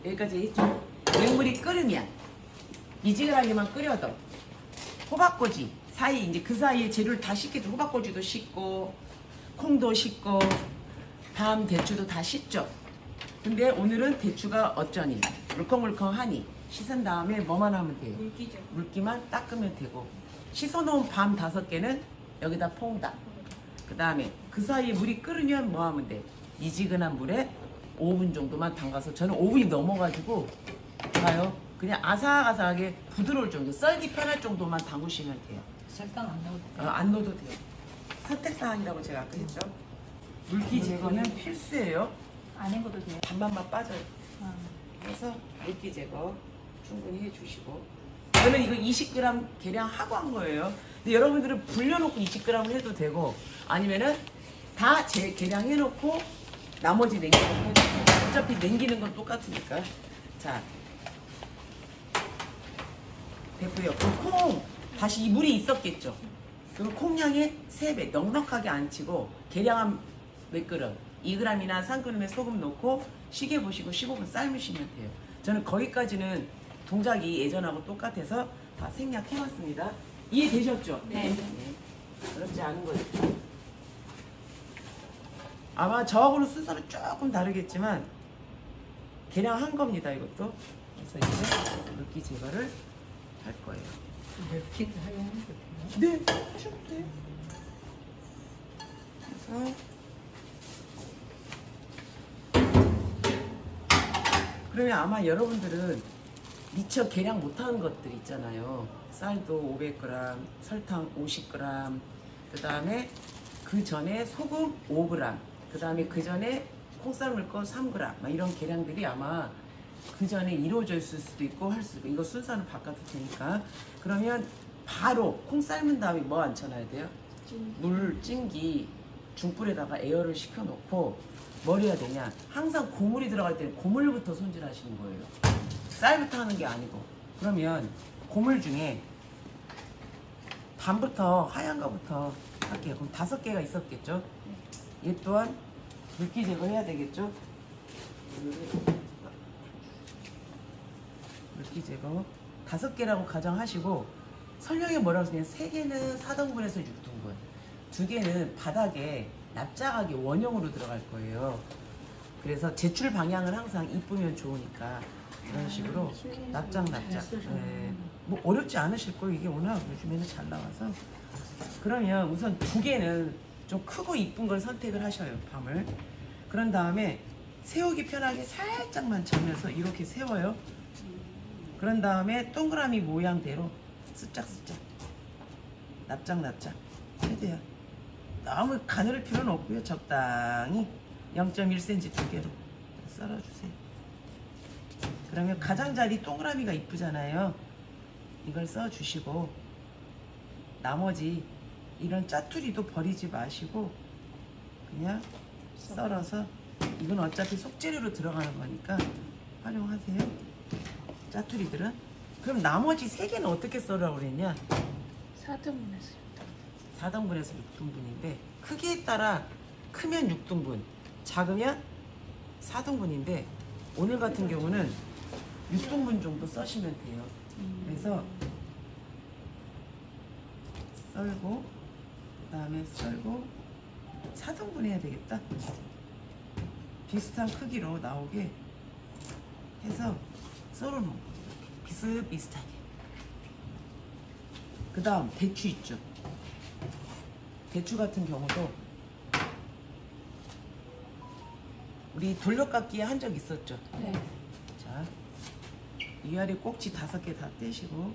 여기까지 했죠. 맹물이 끓으면 미지근하게만 끓여도 호박꼬지 사이 이제 그 사이에 재료를 다 씻겠죠. 호박꼬지도 씻고 콩도 씻고 밤 대추도 다 씻죠. 근데 오늘은 대추가 어쩌니 물컹물컹하니 씻은 다음에 뭐만 하면 돼요? 물기만 닦으면 되고 씻어놓은 밤 5개는 여기다 퐁다. 그 다음에 그 사이에 물이 끓으면 뭐 하면 돼? 미지근한 물에 5분 정도만 담가서 저는 5분이 넘어가지고 봐요. 그냥 아삭아삭하게 부드러울 정도, 썰기 편할 정도만 담그시면 돼요. 설탕 안 넣어도 돼요? 안 넣어도 돼요. 선택사항이라고 제가 아까 했죠. 물기 제거는 필수예요. 안 헹궈도 돼요? 반반만 빠져요. 아. 그래서 물기 제거 충분히 해주시고 저는 이거 20g 계량하고 한 거예요. 근데 여러분들은 불려놓고 20g을 해도 되고 아니면은 다 제 계량해놓고 나머지 냉기는 해도 돼요. 어차피 냉기는 건 똑같으니까. 자, 됐고요. 그 콩 다시 이 물이 있었겠죠. 그럼 콩량의 3배 넉넉하게 안 치고 계량한 몇 그릇 2g이나 3g의 소금 넣고 시계 보시고 15분 삶으시면 돼요. 저는 거기까지는 동작이 예전하고 똑같아서 다 생략해놨습니다. 이해되셨죠? 네. 어렵지 않은 거죠. 아마 저하고는 순서는 조금 다르겠지만 계량한 겁니다. 이것도. 그래서 이제 물기 제거를 할 거예요. 멸치도 활용해도 돼요? 네, 하셔도 돼요. 그래서 그러면 아마 여러분들은 미처 계량 못하는 것들 있잖아요. 쌀도 500g, 설탕 50g, 그 다음에 그 전에 소금 5g, 그 다음에 그 전에 콩 삶을 거 3g, 막 이런 계량들이 아마 그 전에 이루어져 있을 수도 있고 할 수도 있고 이거 순서는 바꿔도 되니까 그러면 바로 콩 삶은 다음에 뭐 안 쳐놔야 돼요? 물 찜기 중불에다가 에어를 식혀놓고 뭘 해야 되냐? 항상 고물이 들어갈 때는 고물부터 손질하시는 거예요. 쌀부터 하는 게 아니고. 그러면 고물 중에 밤부터 하얀 거부터 할게요. 그럼 5개가 있었겠죠? 얘 또한 물기 제거해야 되겠죠? 물기 제거 5개라고 가정하시고 설명에 뭐라고 쓰냐면 3개는 4등분에서 6등분 2개는 바닥에 납작하게 원형으로 들어갈 거예요. 그래서 제출 방향은 항상 이쁘면 좋으니까 이런 식으로 납작. 네. 뭐 어렵지 않으실 거예요. 이게 워낙 요즘에는 잘 나와서. 그러면 우선 2개는 좀 크고 이쁜 걸 선택을 하셔요. 밤을. 그런 다음에 세우기 편하게 살짝만 접면서 이렇게 세워요. 그런 다음에 동그라미 모양대로 스짝스짝 납작 최대한 너무 가늘을 필요는 없고요. 적당히 0.1cm 2개로 썰어주세요. 그러면 가장자리 동그라미가 이쁘잖아요. 이걸 써주시고 나머지 이런 짜투리도 버리지 마시고 그냥 썰어서 이건 어차피 속재료로 들어가는 거니까 활용하세요. 짜투리들은. 그럼 나머지 3개는 어떻게 썰으라고 그랬냐? 4등분했어요. 4등분에서 6등분인데 크기에 따라 크면 6등분, 작으면 4등분인데 오늘 같은 경우는 6등분 정도 써시면 돼요. 그래서 썰고 그 다음에 썰고 4등분 해야 되겠다. 비슷한 크기로 나오게 해서 썰어놓은 거예요. 비슷비슷하게. 그 다음 대추 있죠. 대추 같은 경우도 우리 돌려깎기 한 적 있었죠. 네. 자, 위아래 꼭지 5개 다 떼시고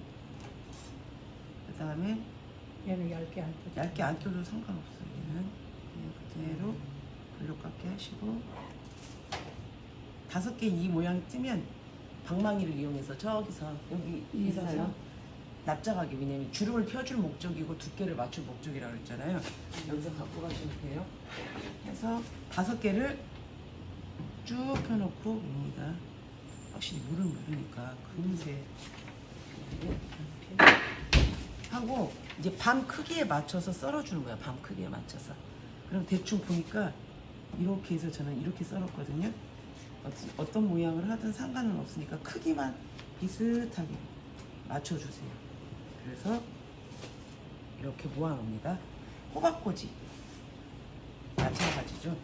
그 다음에 얘는 얇게 안 뜯어. 얇게 안 껴도 상관없어요. 얘는 그냥 그대로 돌려깎기 하시고 5개 이 모양이 뜨면 방망이를 이용해서 저기서 여기 있어요. 납작하게. 왜냐면 주름을 펴줄 목적이고 두께를 맞출 목적이라고 했잖아요. 여기서 갖고 가시면 돼요. 해서 5개를 쭉 펴놓고 옵니다. 확실히 물을 묻으니까 금세 하고 이제 밤 크기에 맞춰서 썰어주는 거야. 밤 크기에 맞춰서. 그럼 대충 보니까 이렇게 해서 저는 이렇게 썰었거든요. 어떤 모양을 하든 상관은 없으니까 크기만 비슷하게 맞춰주세요. 그래서 이렇게 모아놓습니다. 호박꼬지 마찬가지죠.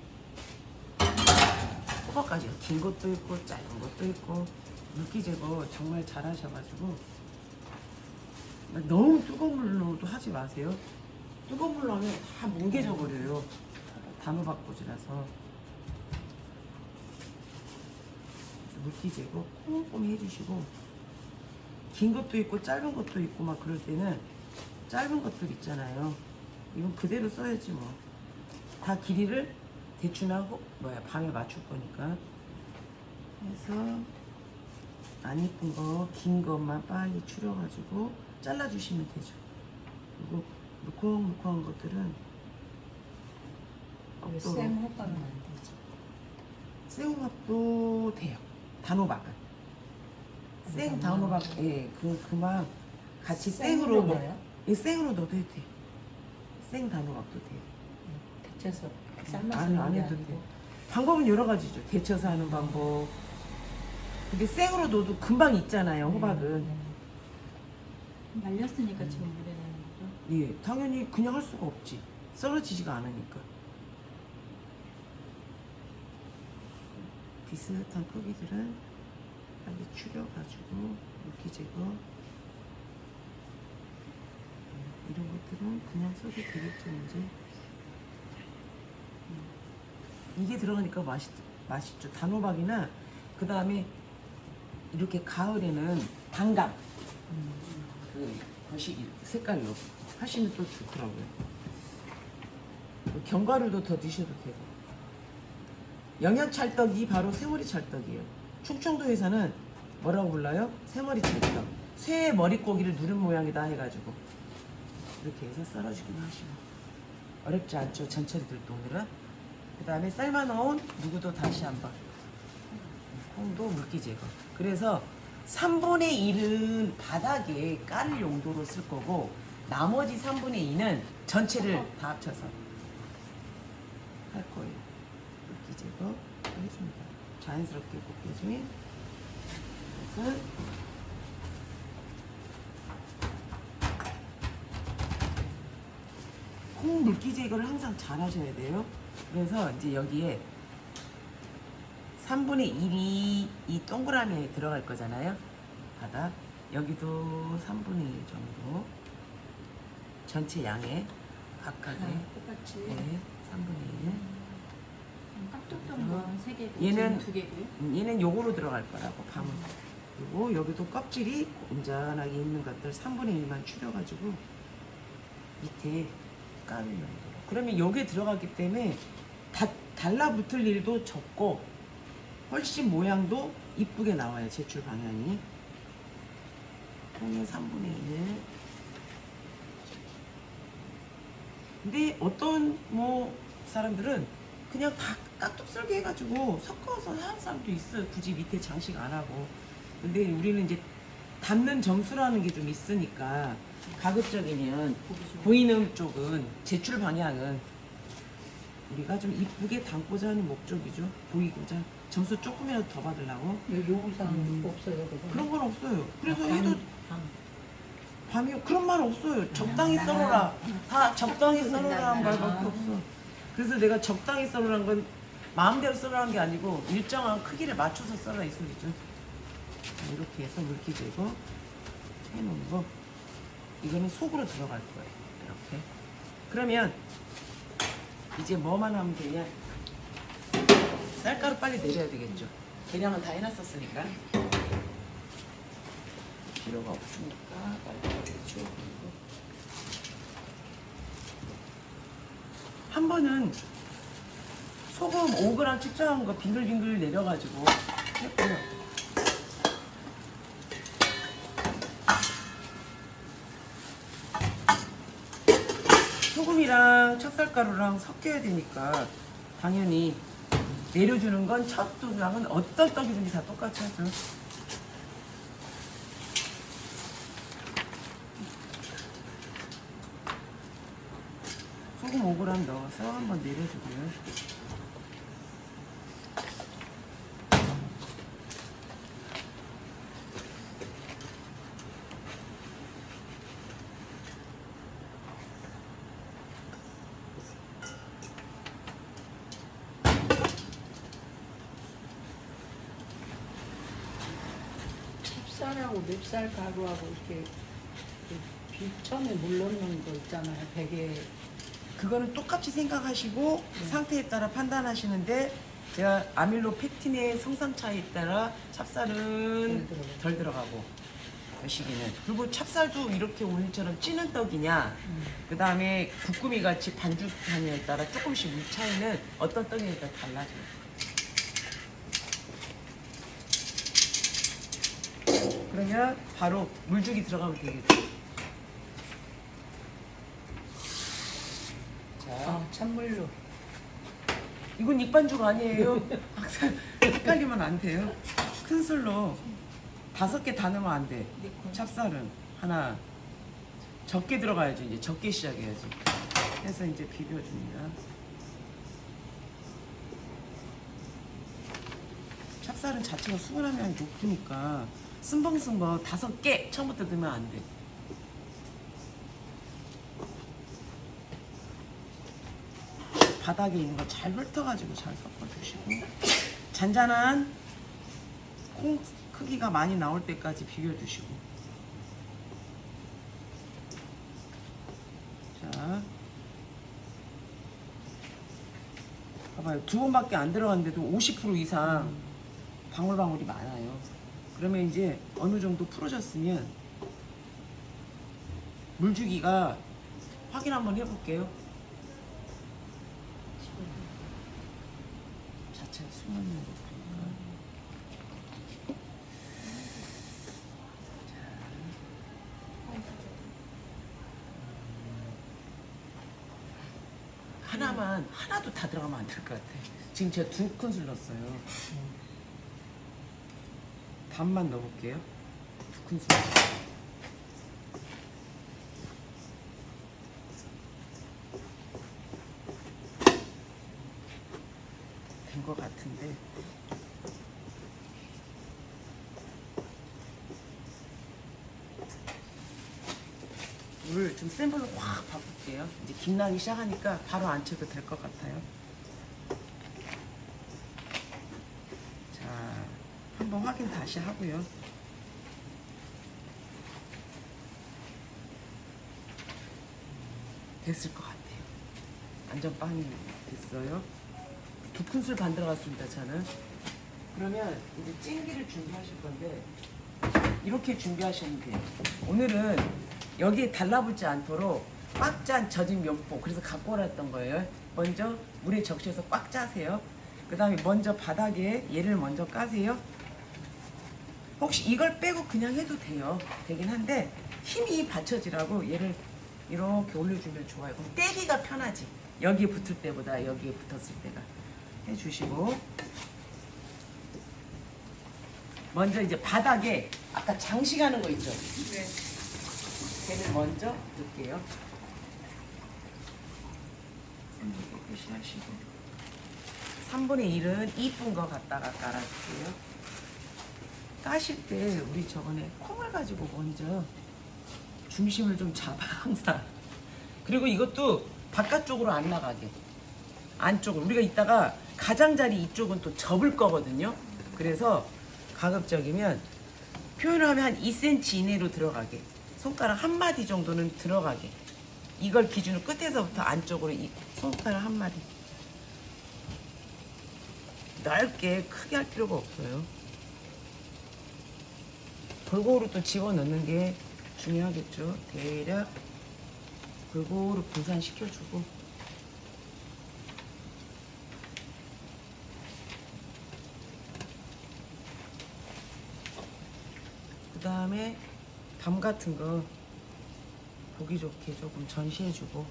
호박까지 긴 것도 있고 짧은 것도 있고 물기 제거 정말 잘 하셔가지고 너무 뜨거운 물로도 하지 마세요. 뜨거운 물로 하면 다 뭉개져 버려요. 단호박꼬지라서 물기 제거 꼼꼼히 해주시고, 긴 것도 있고 짧은 것도 있고 막 그럴 때는 짧은 것들 있잖아요. 이건 그대로 써야지 뭐. 다 길이를 대충 밤에 맞출 거니까. 그래서 안 이쁜 거, 긴 것만 빨리 추려가지고 잘라주시면 되죠. 그리고 물컹물컹한 것들은 생호박은 안 되죠. 생호박도 돼요. 단호박은. 생 단호박, 예, 그만 같이 생으로 넣어요? 예, 생으로 넣어도 돼. 생 단호박도 돼. 데쳐서 삶아서 안 넣는 게 해도 돼. 아니고. 방법은 여러 가지죠. 데쳐서 하는 방법. 근데 생으로 넣어도 금방 익잖아요, 호박은. 말렸으니까 지금 물에 넣는 거죠? 예, 당연히 그냥 할 수가 없지. 썰어지지가 않으니까. 비슷한 크기들은 빨리 추려가지고 물기 제거. 이런 것들은 그냥 써도 되겠죠, 이제. 이게 들어가니까 맛있죠. 단호박이나 그 다음에 이렇게 가을에는 단감 그 거시기 색깔로 하시면 또 좋더라고요. 견과류도 더 드셔도 되고. 영양찰떡이 바로 새머리 찰떡이에요. 충청도에서는 뭐라고 불러요? 새머리 찰떡. 새의 머릿고기를 누른 모양이다 해가지고 이렇게 해서 썰어주기만 하시면 어렵지 않죠. 전처리들도 오늘은. 그 다음에 삶아놓은 누구도 다시 한번 콩도 물기 제거. 그래서 3분의 1은 바닥에 깔 용도로 쓸 거고 나머지 3분의 2는 전체를 다 합쳐서 할 거예요. 물기 제거 해줍니다. 자연스럽게 볶여주면. 그래서 콩 물기 제거를 항상 잘 하셔야 돼요. 그래서 이제 여기에 3분의 1이 이 동그라미에 들어갈 거잖아요. 바닥. 여기도 3분의 1 정도. 전체 양에 각각에. 똑같이. 네, 3분의 1. 깍둑던 건 3개고 얘는 2개고요. 얘는 요거로 들어갈 거라고 밤은. 그리고 여기도 껍질이 온전하게 있는 것들 3분의 1만 추려가지고 밑에 까는 정도. 그러면 여기에 들어갔기 때문에 달라붙을 일도 적고 훨씬 모양도 이쁘게 나와요. 제출 방향이. 콩의 3분의 1. 근데 어떤 사람들은 그냥 다 깍둑썰기 해가지고 섞어서 하는 사람도 있어요. 굳이 밑에 장식 안 하고. 근데 우리는 이제 담는 점수라는 게 좀 있으니까 가급적이면 보이는 쪽은 제출 방향은 우리가 좀 이쁘게 담고자 하는 목적이죠. 보이고자. 점수 조금이라도 더 받으려고. 요구사항 없어요, 그거? 그런 건 없어요. 그래서 밤, 해도 밤. 밤이 그런 말 없어요. 적당히 썰어라. 다 적당히 썰어라는 말밖에 없어. 그래서 내가 적당히 썰으라는 건 마음대로 썰으라는 게 아니고 일정한 크기를 맞춰서 썰어라 이 소리죠. 자, 이렇게 해서 물기 제거 해놓은 거. 이거는 속으로 들어갈 거예요. 이렇게. 그러면 이제 뭐만 하면 되냐? 쌀가루 빨리 내려야 되겠죠. 계량은 다 해놨었으니까. 필요가 없으니까 빨리 치워버리고. 한 번은 소금 5g 측정한 거 빙글빙글 내려가지고 했고요. 소금이랑 찹쌀가루랑 섞여야 되니까 당연히 내려주는 건 첫 도장은 어떤 떡이든지 다 똑같이 하죠. 소금 5g 넣어서 한번 내려주고요. 찹쌀하고 맵쌀 가루하고 이렇게 처음에 물 넣는 거 있잖아요. 베개. 그거는 똑같이 생각하시고 상태에 따라 판단하시는데 제가 아밀로펙틴의 성상 차이에 따라 찹쌀은 덜 들어가고 그 시기는 그리고 찹쌀도 이렇게 오늘처럼 찌는 떡이냐 그 다음에 부꾸미 같이 반죽하냐에 따라 조금씩 물 차이는 어떤 떡이냐에 따라 달라져요. 그러면 바로 물죽이 들어가면 되겠죠. 자, 찬물로. 이건 익반죽 아니에요. 항상 헷갈리면 안 돼요. 큰 술로 5개 다 넣으면 안 돼. 찹쌀은 하나 적게 들어가야죠. 이제 적게 시작해야지. 해서 이제 비벼줍니다. 찹쌀은 자체가 수분 함량이 높으니까 쓴벙쓴벙 5개 처음부터 넣으면 안 돼. 바닥에 있는 거 잘 훑어가지고 잘 섞어주시고 잔잔한 콩 크기가 많이 나올 때까지 비벼주시고 자 봐봐요. 2번밖에 안 들어갔는데도 50% 이상 방울방울이 많아요. 그러면 이제 어느 정도 풀어졌으면 물주기가 확인 한번 해볼게요. 자체가 수면이 높으니까. 하나도 다 들어가면 안 될 것 같아. 지금 제가 2큰술 넣었어요. 반만 넣어볼게요. 2큰술. 된 것 같은데. 물을 좀 센 불로 확 바꿀게요. 이제 김나기 시작하니까 바로 안 쳐도 될 것 같아요. 자, 한번 확인 다시 하고요. 됐을 것 같아요. 완전 빵이 됐어요. 2큰술 반 들어갔습니다, 저는. 그러면 이제 찜기를 준비하실 건데 이렇게 준비하시면 돼요. 오늘은 여기에 달라붙지 않도록 꽉 짠 젖은 면포, 그래서 갖고 오랬던 거예요. 먼저 물에 적셔서 꽉 짜세요. 그 다음에 먼저 바닥에 얘를 먼저 까세요. 혹시 이걸 빼고 그냥 해도 돼요. 되긴 한데 힘이 받쳐지라고 얘를 이렇게 올려주면 좋아요. 그럼 떼기가 편하지. 여기에 붙을 때보다 여기에 붙었을 때가. 해주시고 먼저 이제 바닥에 아까 장식하는 거 있죠? 네. 걔를 먼저 넣을게요. 깨끗이 하시고 3분의 1은 이쁜 거 갖다가 깔아줄게요. 까실 때 우리 저번에 콩을 가지고 먼저 중심을 좀 잡아 항상. 그리고 이것도 바깥쪽으로 안 나가게 안쪽으로. 우리가 이따가 가장자리 이쪽은 또 접을 거거든요. 그래서 가급적이면 표현을 하면 한 2cm 이내로 들어가게, 손가락 한 마디 정도는 들어가게, 이걸 기준으로 끝에서부터 안쪽으로 이 손가락 한 마디. 넓게 크게 할 필요가 없어요. 골고루 또 집어넣는 게 중요하겠죠. 대략 골고루 분산시켜주고 그 다음에 밤 같은 거 보기 좋게 조금 전시해주고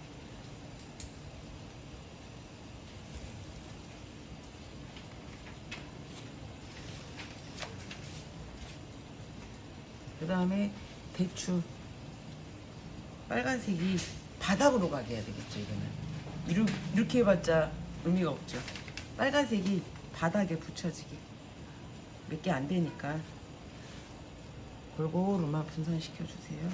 그 다음에 대추 빨간색이 바닥으로 가게 해야 되겠죠. 이거는 이렇게 해봤자 의미가 없죠. 빨간색이 바닥에 붙여지게. 몇 개 안 되니까 골고루만 분산시켜 주세요.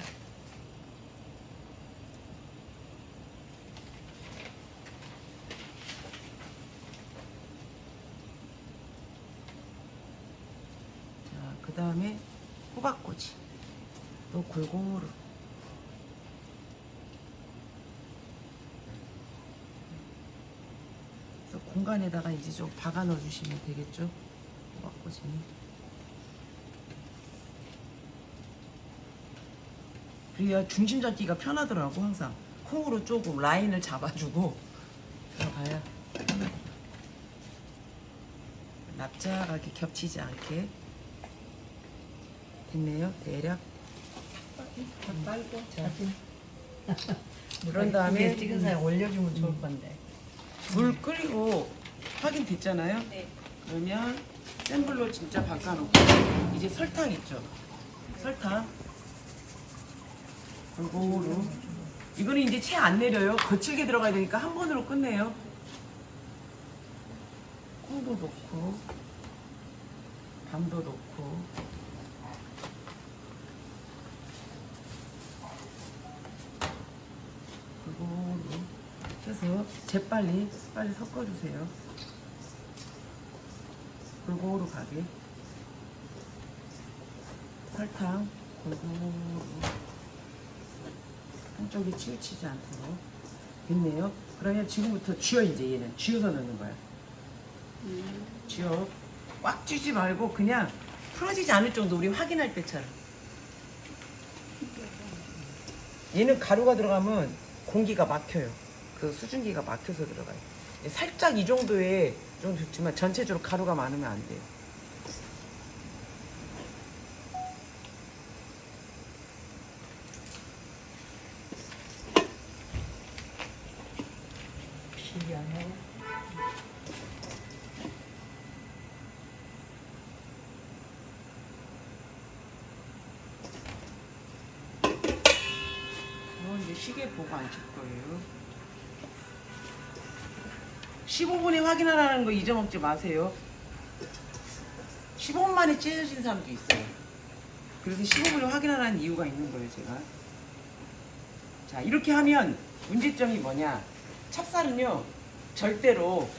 자, 그 다음에 호박꼬지 또 골고루. 그래서 공간에다가 이제 좀 박아 넣어 주시면 되겠죠. 호박꼬지. 그래야 중심 잡기가 편하더라고. 항상 콩으로 조금 라인을 잡아주고 들어가야 납작하게 겹치지 않게. 됐네요. 대략. 다 빨고 자, 그런 다음에 찍은 사람 올려주면 좋을 건데. 물 끓이고 확인됐잖아요. 네. 그러면 센 불로 진짜 바꿔놓고 이제 설탕 있죠. 설탕 골고루. 이거는 이제 채 안 내려요. 거칠게 들어가야 되니까 한 번으로 끝내요. 콩도 넣고 밤도 넣고. 골고루 해서 재빨리 빨리 섞어주세요. 골고루 가게. 설탕 골고루 한쪽이 치우치지 않도록. 됐네요. 그러면 지금부터 쥐어. 이제 얘는 쥐어서 넣는 거야. 쥐어. 꽉 쥐지 말고 그냥 풀어지지 않을 정도. 우리 확인할 때처럼. 얘는 가루가 들어가면 공기가 막혀요. 그 수증기가 막혀서 들어가요. 살짝 이 정도에 좀 좋지만 전체적으로 가루가 많으면 안 돼요. 비리하네. 이제 시계 보고 안 칠 거예요. 15분에 확인하라는 거 잊어먹지 마세요. 15분 만에 찢어진 사람도 있어요. 그래서 15분에 확인하라는 이유가 있는 거예요, 제가. 자, 이렇게 하면 문제점이 뭐냐. 찹쌀은요, 절대로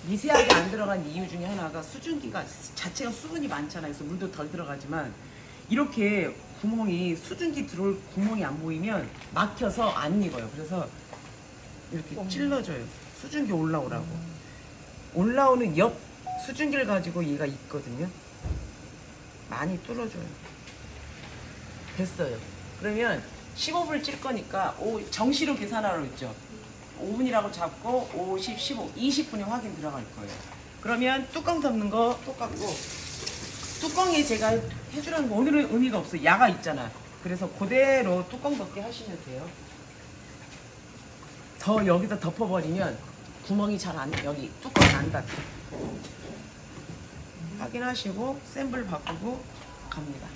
미세하게 안 들어간 이유 중에 하나가 수증기가 자체가 수분이 많잖아요. 그래서 물도 덜 들어가지만 이렇게 구멍이 수증기 들어올 구멍이 안 보이면 막혀서 안 익어요. 그래서 이렇게 찔러줘요. 수증기 올라오라고. 올라오는 옆 수증기를 가지고 얘가 있거든요. 많이 뚫어줘요. 됐어요. 그러면 15분을 찔 거니까 정시로 계산하라고 했죠. 5분이라고 잡고 50, 15, 20분에 확인 들어갈 거예요. 그러면 뚜껑 덮는 거 똑같고, 뚜껑에 제가 해주라는 거 오늘은 의미가 없어요. 야가 있잖아. 그래서 그대로 뚜껑 덮게 하시면 돼요. 더 여기다 덮어버리면 구멍이 잘 안, 여기 뚜껑이 안 닫혀. 확인하시고 센 불 바꾸고 갑니다.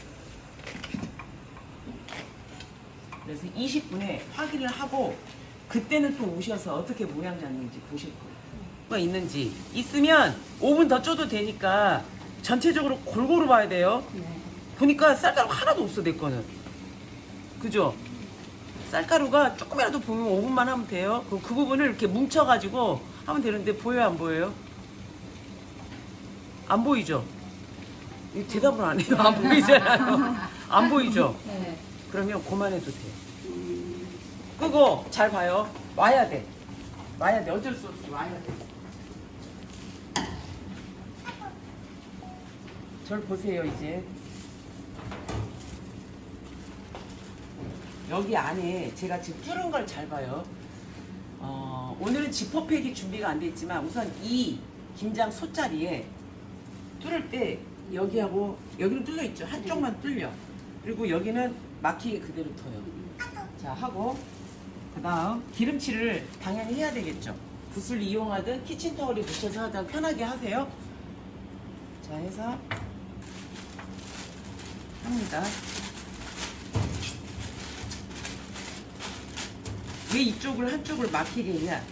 그래서 20분에 확인을 하고 그때는 또 오셔서 어떻게 모양 잡는지 보실 거예요. 뭐가 있는지. 있으면 5분 더 쪄도 되니까 전체적으로 골고루 봐야 돼요. 네. 보니까 쌀가루 하나도 없어, 내 거는. 그죠? 쌀가루가 조금이라도 보면 5분만 하면 돼요. 그 부분을 이렇게 뭉쳐가지고 하면 되는데 보여요, 안 보여요? 안 보이죠? 대답을 안 해요. 안 보이잖아요. 안 보이죠? 네. 그러면 그만해도 돼요. 끄고 잘 봐요. 와야 돼. 와야 돼. 어쩔 수 없이 와야 돼. 절 보세요, 이제. 여기 안에 제가 지금 뚫은 걸 잘 봐요. 오늘은 지퍼팩이 준비가 안 돼 있지만 우선 이 김장 소자리에 뚫을 때 여기하고 여기는 뚫려 있죠. 한쪽만 뚫려. 그리고 여기는 막히게 그대로 둬요. 자, 하고 그 다음 기름칠을 당연히 해야 되겠죠. 붓을 이용하든 키친타올에 묻혀서 하든 편하게 하세요. 자, 해서 합니다. 왜 이쪽을 한쪽을 막히게 했냐.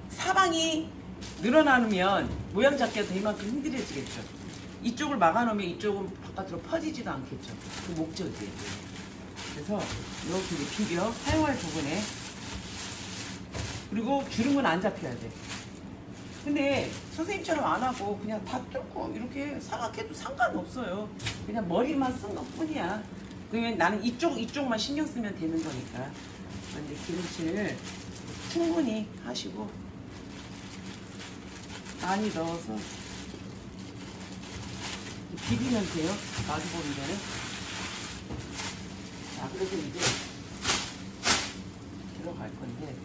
사방이 늘어나면 모양 잡기가 더 이만큼 힘들어지겠죠. 이쪽을 막아놓으면 이쪽은 바깥으로 퍼지지도 않겠죠. 그 목적이에요. 그래서 이렇게 이제 비벼 사용할 부분에. 그리고 주름은 안 잡혀야 돼. 근데 선생님처럼 안 하고 그냥 다 뚫고 이렇게 사각해도 상관없어요. 그냥 머리만 쓴 것뿐이야. 그러면 나는 이쪽만 신경 쓰면 되는 거니까. 이제 기름칠 충분히 하시고 많이 넣어서 비비면 돼요. 마주보는 데는. 자, 그래서 이제 들어갈 건데.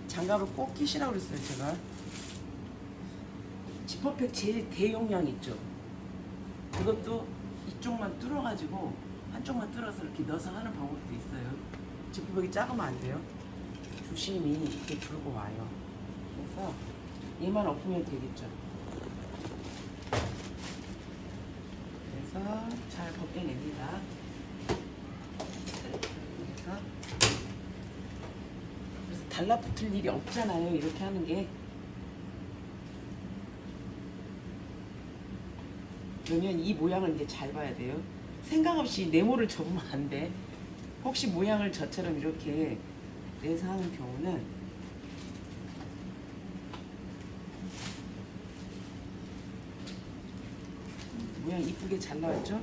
장갑을 꼭 끼시라고 그랬어요, 제가. 지퍼백 제일 대용량 있죠. 그것도 이쪽만 뚫어가지고 한쪽만 뚫어서 이렇게 넣어서 하는 방법도 있어요. 지퍼백이 작으면 안 돼요. 조심히 이렇게 들고 와요. 그래서 얘만 엎으면 되겠죠. 그래서 잘 벗겨냅니다. 그래서 달라붙을 일이 없잖아요. 이렇게 하는 게. 그러면 이 모양을 이제 잘 봐야 돼요. 생각 없이 네모를 접으면 안 돼. 혹시 모양을 저처럼 이렇게 내서 하는 경우는 모양 이쁘게 잘 나왔죠?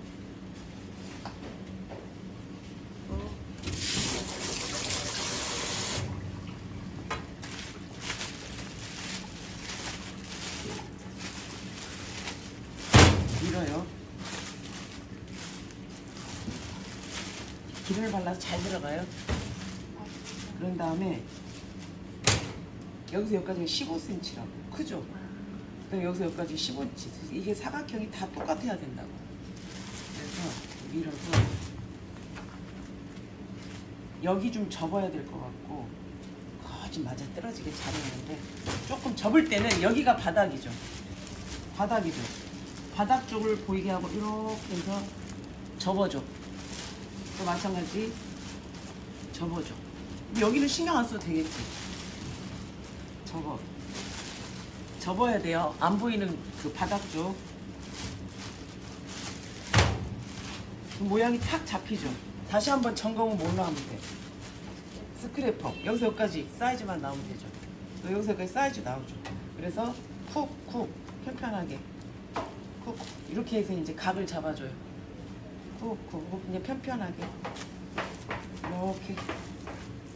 밀어요. 기름을 발라서 잘 들어가요. 그런 다음에 여기서 여기까지 15cm라고. 크죠? 그럼 여기서 여기까지 15cm. 이게 사각형이 다 똑같아야 된다고. 그래서 밀어서 여기 좀 접어야 될 것 같고 거지 맞아 떨어지게 잘했는데 조금 접을 때는 여기가 바닥이죠. 바닥이죠. 바닥 쪽을 보이게 하고 이렇게 해서 접어줘. 또 마찬가지 접어줘. 여기는 신경 안 써도 되겠지. 접어야 돼요. 안 보이는 그 바닥 쪽. 그 모양이 탁 잡히죠. 다시 한번 점검은 뭘로 하면 돼? 스크래퍼. 여기서 여기까지 사이즈만 나오면 되죠. 또 여기서 여기까지 사이즈 나오죠. 그래서 쿡쿡 편편하게 쿡 이렇게 해서 이제 각을 잡아줘요. 쿡쿡 그냥 편편하게 이렇게.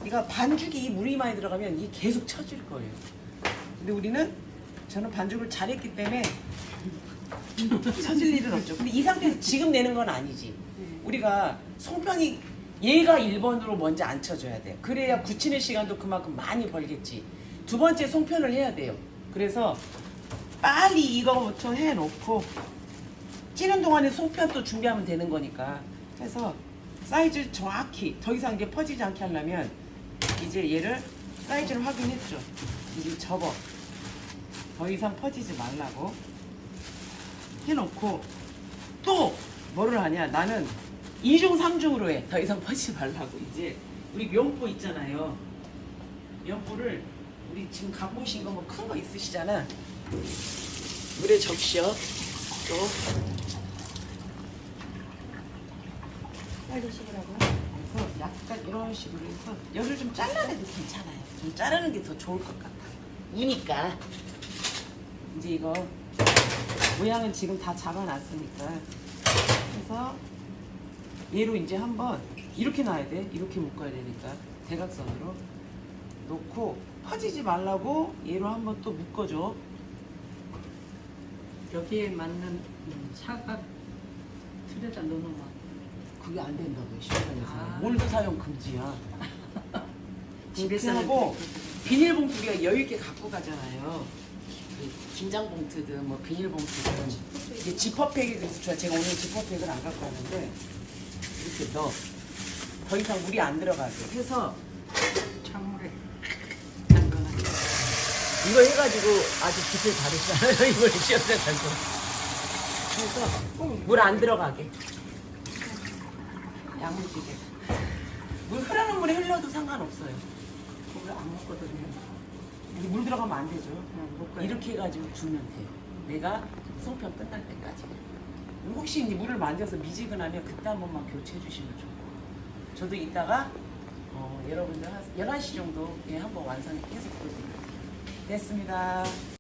이가 반죽이 물이 많이 들어가면 이게 계속 처질 거예요. 근데 저는 반죽을 잘했기 때문에 처질 일은 없죠. 근데 이 상태에서 지금 내는 건 아니지. 우리가 송편이 얘가 1번으로 먼저 안 쳐줘야 돼. 그래야 굳히는 시간도 그만큼 많이 벌겠지. 두 번째 송편을 해야 돼요. 그래서 빨리 이거부터 해놓고 찌는 동안에 송편 또 준비하면 되는 거니까. 해서 사이즈 정확히 더 이상 이게 퍼지지 않게 하려면 이제 얘를 사이즈를 확인했죠. 이제 접어. 더 이상 퍼지지 말라고 해놓고 또 뭐를 하냐. 나는 2중 3중으로 해. 더 이상 퍼지지 말라고. 이제 우리 면포 있잖아요. 면포를 우리 지금 갖고 오신 거 뭐 큰 거 있으시잖아. 물에 적셔. 또 빨리 식으라고. 그래서 약간 이런 식으로 해서 열을 좀 잘라내도 괜찮아요. 좀 자르는 게 더 좋을 것 같아. 우니까 이제 이거 모양은 지금 다 잡아놨으니까 해서 얘로 이제 한번 이렇게 놔야 돼. 이렇게 묶어야 되니까 대각선으로 놓고 퍼지지 말라고 얘로 한번 또 묶어줘. 여기에 맞는 사각 틀에다 넣어놓으면 그게 안 된다고요. 시원해서. 아. 몰드 사용 금지야. 집에서는 하고 비닐봉투 우리가 여유 있게 갖고 가잖아요. 그 김장봉투든 뭐 비닐봉투든 이게 지퍼백이 돼서 좋아. 제가 오늘 지퍼백을 안 갖고 왔는데 이렇게 넣어. 더 이상 물이 안 들어가게 해서 찬물에 담가놔. 이거 해가지고 아주 빛을 바르시잖아요. 이걸 씌워가지고 해서 물 안 들어가게 야무지게. 물 흐르는 물에 흘러도 상관없어요. 물을 안 먹거든요. 근데 물 들어가면 안 되죠. 그냥 먹어요. 이렇게 해가지고 두면 돼요. 내가 송편 끝날 때까지. 혹시 이제 물을 만져서 미지근하면 그때 한 번만 교체해 주시면 좋고. 저도 이따가 여러분들 한 11시 정도 예, 한번 완성해서 보여드릴게요. 됐습니다.